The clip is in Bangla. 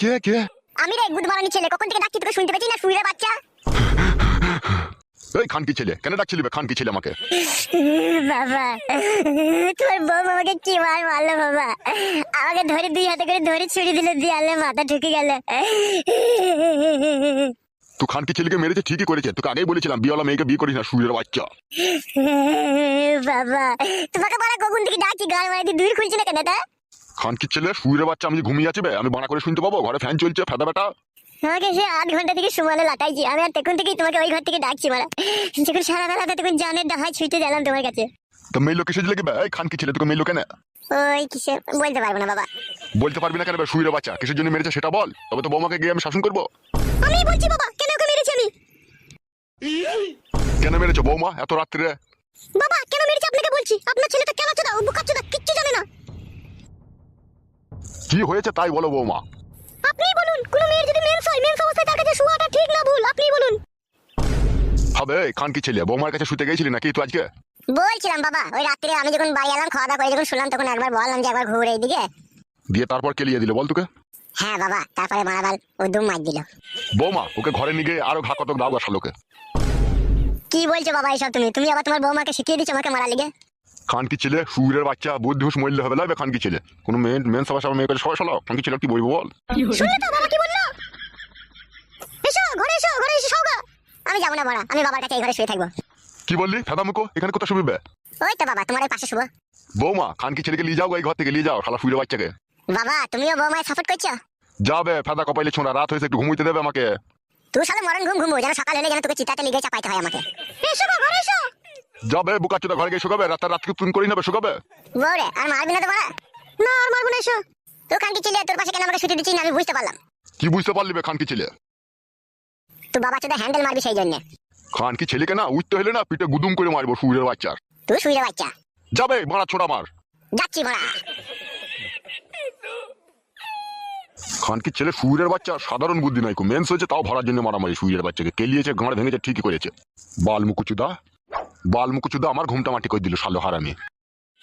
কে কে? আমি রে গুদমারানি ছেলে, কখন থেকে ডাকছি তোকে শুনতে পাচ্ছি না শুইরে বাচ্চা। এই খানকি ছেলে, কেন ডাকছিলি বে খানকি ছেলে আমাকে? বাবা তোর বউ আমাকে কি মার মারলো বাবা, আমাকে ধরে দুই হাতে করে ধরে ছুরি দিলে দিয়ালে মাথা ঢুকে গেল। তুই খানকি ছেলেকে মেরেছে ঠিকই করেছে, তোকে আগেই বলেছিলাম বিয়েওয়ালা মেয়েকে বিয়ে করিস না শুয়ের বাচ্চা। বাবা তোমাকে বলা কখন থেকে ডাকছি, গান মারাতে দূর খুলছি না কেন? তা খানকি ছেলে শুয়ের বাচ্চা, আমি যে ঘুমিয়ে আছি বে, আমি বানা করে শুনতে পাবো? ঘরে ফ্যান চলছে, ফেদা বেটা। আমাকে সে 8 ঘন্টা থেকে সুমালে লাটাইছি আমি, আর তখন থেকেই তোমাকে ওই ঘর থেকে ডাকছি মারা। যখন সারা বেলাতে তখন জানের ডাহাই ছুটে গেলাম তোমার কাছে। তো মেয়ে লোক কিসে লেগে বে? এই খানকি ছেলে তোকে মেয়ে লোক কেন? ওই কিসে বলতে পারবো না বাবা। বলতে পারবি না কেন বে? শুয়ের বাচ্চা কিসের জন্য মেরেছে সেটা বল, তবে তো বৌমাকে গিয়ে আমি শাসন করবো। আমি বলছি বাবা কেন ওকে মেরেছি আমি। কেন মেরেছো বৌমা এত রাত্রে? বাবা কেন মেরেছি আপনাকে বলছি, আপনার ছেলেটা কেন চোদা ও বোকা চোদা কিচ্ছু জানে না। কি হয়েছে তাই বলো বৌমা। আপনিই বলুন, কোন মেয়ের যদি মেন্স হয়, মেন্স অবস্থায় তার কাছে শোয়াটা ঠিক না ভুল, আপনিই বলুন। হবে এই খানকি ছেলে, বৌমার কাছে শুতে গেছিলি নাকি তুই আজকে? বলছিলাম বাবা, ওই রাত্রে আমি যখন বাড়ি এলাম খাওয়া দাওয়া করে যখন শুনলাম, তখন একবার বললাম যে একবার ঘুরে এইদিকে। দিয়ে তারপর কেলিয়ে দিল বল তোকে? হ্যাঁ বাবা, তারপরে মারাবাল ও দুম মার দিল। বৌমা ওকে ঘরে নিয়ে গিয়ে আরো ঘা কতক দাও গা শালোকে। কি বলছো বাবা এইসব তুমি? তুমি আবার তোমার বৌমাকে শিখিয়ে দিচ্ছ আমাকে মারা লিগে? খানকি ছেলে শুয়ের বাচ্চা, বুদ্ধি হুঁশ মরলে হবে লাগবে খানকি ছেলে। কোনো মেন সবার সামনে মেয়ে করে সবাই শোনাও, খানকি ছেলে কি বলবো বল? শুনলে তো বাবা কি বললো? এসো ঘরে এসো, ঘরে এসে শোগা। আমি যাবো না বড়া, আমি বাবার কাছে এই ঘরে শুয়ে থাকবো। কি বললি ফেদা মুখো, এখানে কোথায় শুবি বে? ওই তো বাবা তোমার ওই পাশে শুবো। বৌমা খানকি ছেলেকে নিয়ে যাও গো, এই ঘর থেকে নিয়ে যাও শালা শুয়ের বাচ্চাকে। বাবা তুমিও বৌমায় সাপোর্ট করছো? যাবে ফেদা কপাইলে ছোঁড়া, রাত হয়েছে একটু ঘুমোইতে দেবে আমাকে। তুই শালা মরণ ঘুম ঘুমবো, যেন সকাল হলে যেন তোকে চিতাতে লিগে চাপাইতে হয় আমাকে। এসো গো ঘরে এসো। যাবে বুকাচোদা ঘরে গিয়ে শুকাবে, রাতকে তুমি করি নেবে শুকাবে। বউরে আর মারবি না তো মারা? না আর মারবো না, এসো। তো খানকি ছেলে তোর পাশে কেন আমাকে শুতে দিচ্ছিস না আমি বুঝতে পারলাম। কি বুঝতে পারলি বে খানকি ছেলে? তুই বাবা চোদা হ্যান্ডেল মারবি সেই জন্য। খানকি ছেলেকে না উঠতে হলে না পিঠে গুদুম করে মারবো শুয়ের বাচ্চার। তুই শুয়ে বাচ্চা। যাবে মারা ছোড়া মার। যাচ্ছি মারা। খানকি ছেলে শুয়ের বাচ্চা, সাধারণ বুদ্ধি নাই, মেন্স হয়েছে তাও ভরার জন্য মারামারি। শুয়ের বাচ্চাকে কেলিয়েছে, গাঁড় ভেঙেছে, ঠিকই করেছে। বাল মুকুচুদা আমার ঘুমটা মাটি করে দিল শালো হারামি।